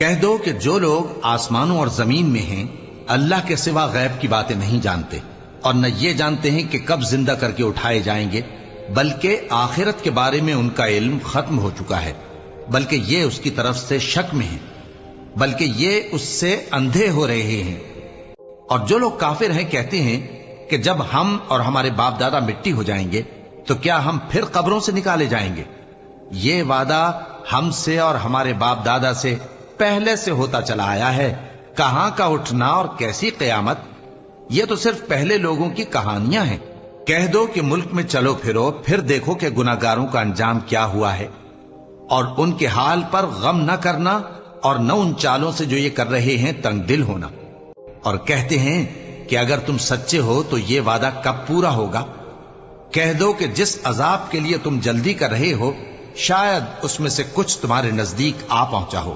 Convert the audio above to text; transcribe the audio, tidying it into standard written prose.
کہہ دو کہ جو لوگ آسمانوں اور زمین میں ہیں اللہ کے سوا غیب کی باتیں نہیں جانتے، اور نہ یہ جانتے ہیں کہ کب زندہ کر کے اٹھائے جائیں گے، بلکہ آخرت کے بارے میں ان کا علم ختم ہو چکا ہے، بلکہ یہ اس کی طرف سے شک میں ہیں، بلکہ یہ اس سے اندھے ہو رہے ہیں۔ اور جو لوگ کافر ہیں کہتے ہیں کہ جب ہم اور ہمارے باپ دادا مٹی ہو جائیں گے تو کیا ہم پھر قبروں سے نکالے جائیں گے؟ یہ وعدہ ہم سے اور ہمارے باپ دادا سے پہلے سے ہوتا چلا آیا ہے، کہاں کا اٹھنا اور کیسی قیامت؟ یہ تو صرف پہلے لوگوں کی کہانیاں ہیں۔ کہہ دو کہ ملک میں چلو پھرو، پھر دیکھو کہ گناہگاروں کا انجام کیا ہوا ہے، اور ان کے حال پر غم نہ کرنا اور نہ ان چالوں سے جو یہ کر رہے ہیں تنگ دل ہونا۔ اور کہتے ہیں کہ اگر تم سچے ہو تو یہ وعدہ کب پورا ہوگا؟ کہہ دو کہ جس عذاب کے لیے تم جلدی کر رہے ہو شاید اس میں سے کچھ تمہارے نزدیک آ پہنچا ہو۔